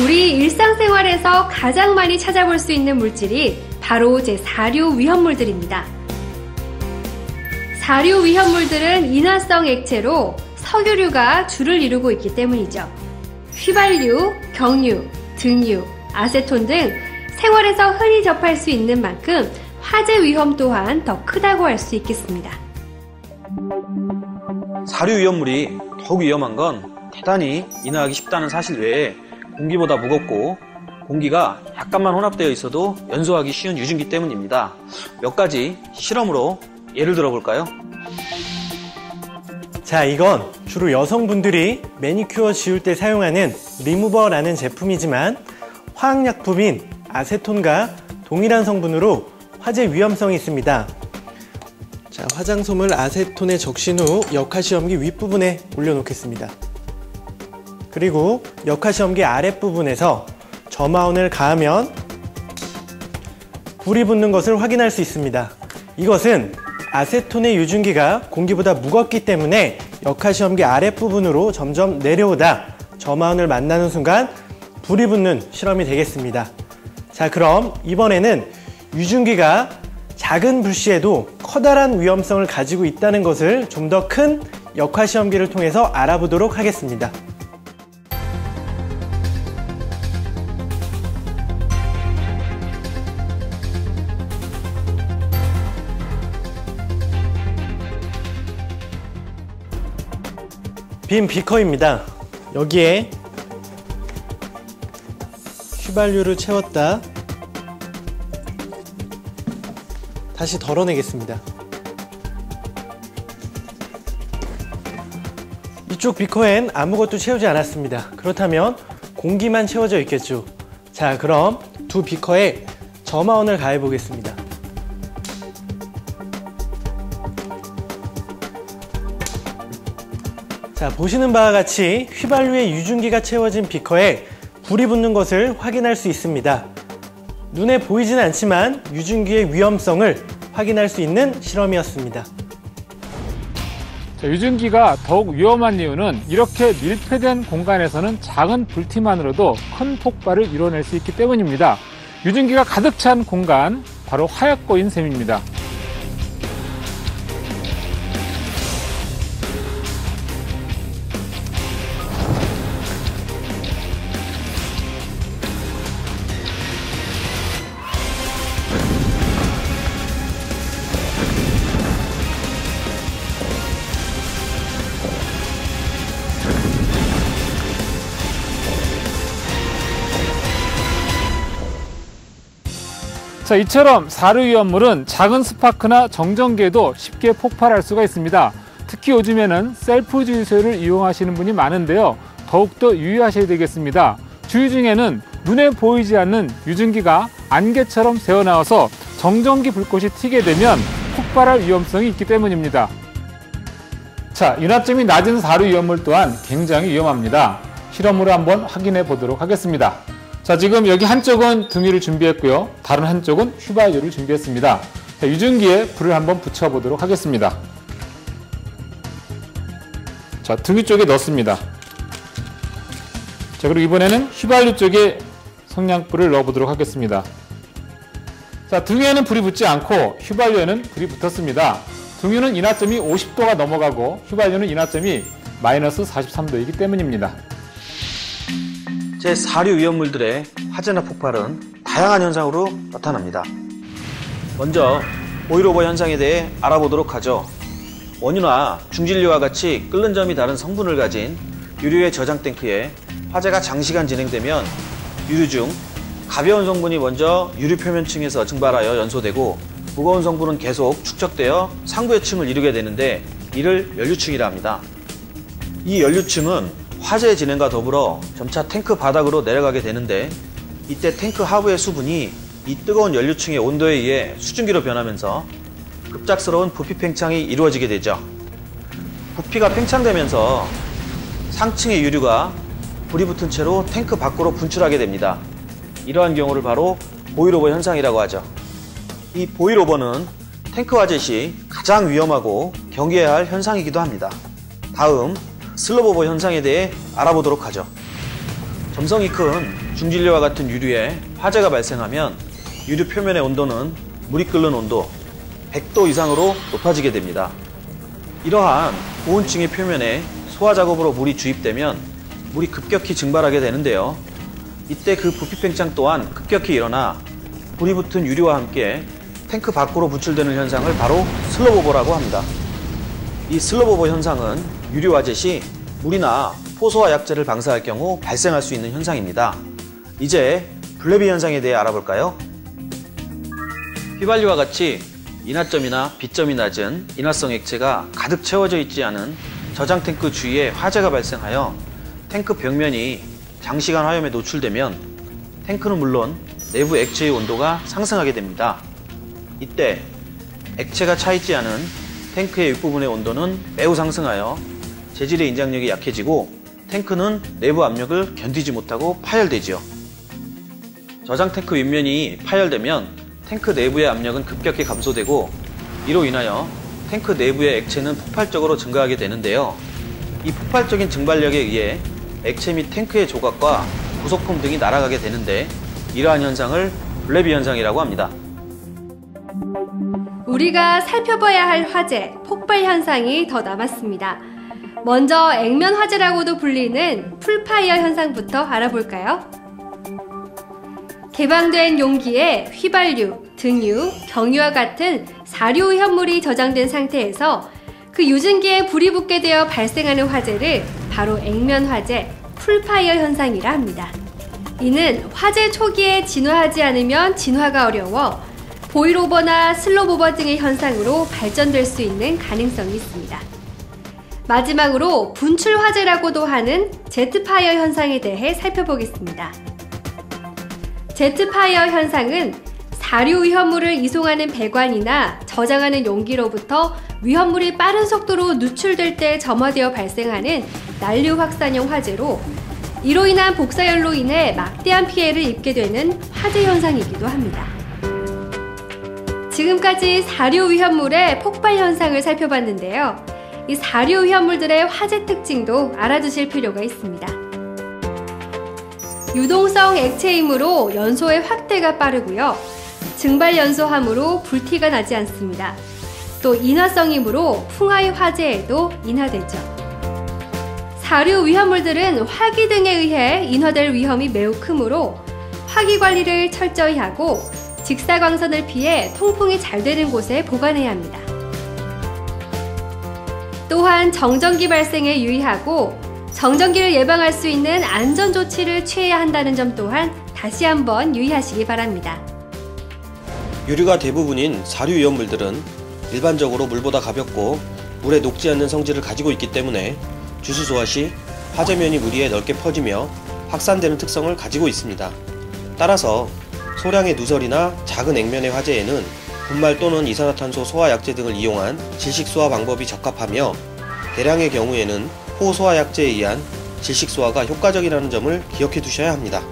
우리 일상생활에서 가장 많이 찾아볼 수 있는 물질이 바로 제4류 위험물들입니다. 4류 위험물들은 인화성 액체로 석유류가 주를 이루고 있기 때문이죠. 휘발유, 경유, 등유, 아세톤 등 생활에서 흔히 접할 수 있는 만큼 화재 위험 또한 더 크다고 할 수 있겠습니다. 4류 위험물이 더욱 위험한 건 대단히 인화하기 쉽다는 사실 외에 공기보다 무겁고 공기가 약간만 혼합되어 있어도 연소하기 쉬운 유증기 때문입니다. 몇 가지 실험으로 예를 들어볼까요? 자, 이건 주로 여성분들이 매니큐어 지울 때 사용하는 리무버라는 제품이지만 화학약품인 아세톤과 동일한 성분으로 화재 위험성이 있습니다. 자, 화장솜을 아세톤에 적신 후 역하시험기 윗부분에 올려놓겠습니다. 그리고 역하시험기 아랫부분에서 점화원을 가하면 불이 붙는 것을 확인할 수 있습니다. 이것은 아세톤의 유증기가 공기보다 무겁기 때문에 역하시험기 아랫부분으로 점점 내려오다 점화원을 만나는 순간 불이 붙는 실험이 되겠습니다. 자, 그럼 이번에는 유증기가 작은 불씨에도 커다란 위험성을 가지고 있다는 것을 좀 더 큰 역하시험기를 통해서 알아보도록 하겠습니다. 빈 비커입니다. 여기에 휘발유를 채웠다 다시 덜어내겠습니다. 이쪽 비커엔 아무것도 채우지 않았습니다. 그렇다면 공기만 채워져 있겠죠. 자, 그럼 두 비커에 점화원을 가해 보겠습니다. 자, 보시는 바와 같이 휘발유의 유증기가 채워진 비커에 불이 붙는 것을 확인할 수 있습니다. 눈에 보이진 않지만 유증기의 위험성을 확인할 수 있는 실험이었습니다. 자, 유증기가 더욱 위험한 이유는 이렇게 밀폐된 공간에서는 작은 불티만으로도 큰 폭발을 이뤄낼 수 있기 때문입니다. 유증기가 가득 찬 공간, 바로 화약고인 셈입니다. 자, 이처럼 4류 위험물은 작은 스파크나 정전기에도 쉽게 폭발할 수가 있습니다. 특히 요즘에는 셀프 주유소를 이용하시는 분이 많은데요. 더욱더 유의하셔야 되겠습니다. 주유 중에는 눈에 보이지 않는 유증기가 안개처럼 새어나와서 정전기 불꽃이 튀게 되면 폭발할 위험성이 있기 때문입니다. 자, 인화점이 낮은 4류 위험물 또한 굉장히 위험합니다. 실험으로 한번 확인해 보도록 하겠습니다. 자, 지금 여기 한쪽은 등유를 준비했고요. 다른 한쪽은 휘발유를 준비했습니다. 자, 유증기에 불을 한번 붙여보도록 하겠습니다. 자, 등유 쪽에 넣습니다. 자, 그리고 이번에는 휘발유 쪽에 성냥불을 넣어보도록 하겠습니다. 자, 등유에는 불이 붙지 않고 휘발유에는 불이 붙었습니다. 등유는 인화점이 50도가 넘어가고 휘발유는 인화점이 마이너스 43도이기 때문입니다. 제4류 위험물들의 화재나 폭발은 다양한 현상으로 나타납니다. 먼저 보일오버 현상에 대해 알아보도록 하죠. 원유나 중진류와 같이 끓는 점이 다른 성분을 가진 유류의 저장 탱크에 화재가 장시간 진행되면 유류 중 가벼운 성분이 먼저 유류 표면층에서 증발하여 연소되고 무거운 성분은 계속 축적되어 상부의 층을 이루게 되는데 이를 연료층이라 합니다. 이 연료층은 화재 진행과 더불어 점차 탱크 바닥으로 내려가게 되는데 이때 탱크 하부의 수분이 이 뜨거운 연료층의 온도에 의해 수증기로 변하면서 급작스러운 부피 팽창이 이루어지게 되죠. 부피가 팽창되면서 상층의 유류가 불이 붙은 채로 탱크 밖으로 분출하게 됩니다. 이러한 경우를 바로 보일오버 현상이라고 하죠. 이 보일오버는 탱크 화재 시 가장 위험하고 경계해야 할 현상이기도 합니다. 다음 슬로브 오버 현상에 대해 알아보도록 하죠. 점성이 큰 중진리와 같은 유류에 화재가 발생하면 유류 표면의 온도는 물이 끓는 온도 100도 이상으로 높아지게 됩니다. 이러한 고온층의 표면에 소화 작업으로 물이 주입되면 물이 급격히 증발하게 되는데요. 이때 그 부피 팽창 또한 급격히 일어나 불이 붙은 유류와 함께 탱크 밖으로 분출되는 현상을 바로 슬로브오버라고 합니다. 이 슬로브오버 현상은 유류 화재 시 물이나 포소화 약재를 방사할 경우 발생할 수 있는 현상입니다. 이제 블레비 현상에 대해 알아볼까요? 휘발유와 같이 인화점이나 빛점이 낮은 인화성 액체가 가득 채워져 있지 않은 저장 탱크 주위에 화재가 발생하여 탱크 벽면이 장시간 화염에 노출되면 탱크는 물론 내부 액체의 온도가 상승하게 됩니다. 이때 액체가 차 있지 않은 탱크의 윗부분의 온도는 매우 상승하여 재질의 인장력이 약해지고 탱크는 내부 압력을 견디지 못하고 파열되지요. 저장 탱크 윗면이 파열되면 탱크 내부의 압력은 급격히 감소되고 이로 인하여 탱크 내부의 액체는 폭발적으로 증가하게 되는데요. 이 폭발적인 증발력에 의해 액체 및 탱크의 조각과 부속품 등이 날아가게 되는데 이러한 현상을 블레비 현상이라고 합니다. 우리가 살펴봐야 할 화재, 폭발 현상이 더 남았습니다. 먼저 액면 화재라고도 불리는 풀파이어 현상부터 알아볼까요? 개방된 용기에 휘발유, 등유, 경유와 같은 사료 오염물이 저장된 상태에서 그 유증기에 불이 붙게 되어 발생하는 화재를 바로 액면 화재, 풀파이어 현상이라 합니다. 이는 화재 초기에 진화하지 않으면 진화가 어려워 보일오버나 슬로브오버 등의 현상으로 발전될 수 있는 가능성이 있습니다. 마지막으로 분출 화재라고도 하는 제트파이어 현상에 대해 살펴보겠습니다. 제트파이어 현상은 사료 위험물을 이송하는 배관이나 저장하는 용기로부터 위험물이 빠른 속도로 누출될 때 점화되어 발생하는 난류 확산형 화재로 이로 인한 복사열로 인해 막대한 피해를 입게 되는 화재 현상이기도 합니다. 지금까지 사료 위험물의 폭발 현상을 살펴봤는데요. 이 사료 위험물들의 화재 특징도 알아두실 필요가 있습니다. 유동성 액체이므로 연소의 확대가 빠르고요. 증발 연소함으로 불티가 나지 않습니다. 또 인화성이므로 풍화의 화재에도 인화되죠. 사료 위험물들은 화기 등에 의해 인화될 위험이 매우 크므로 화기 관리를 철저히 하고 직사광선을 피해 통풍이 잘 되는 곳에 보관해야 합니다. 또한 정전기 발생에 유의하고 정전기를 예방할 수 있는 안전조치를 취해야 한다는 점 또한 다시 한번 유의하시기 바랍니다. 유류가 대부분인 사료 위험물들은 일반적으로 물보다 가볍고 물에 녹지 않는 성질을 가지고 있기 때문에 주수 소화 시 화재면이 물 위에 넓게 퍼지며 확산되는 특성을 가지고 있습니다. 따라서 소량의 누설이나 작은 액면의 화재에는 분말 또는 이산화탄소 소화 약제 등을 이용한 질식 소화 방법이 적합하며 대량의 경우에는 호소화 약제에 의한 질식 소화가 효과적이라는 점을 기억해 두셔야 합니다.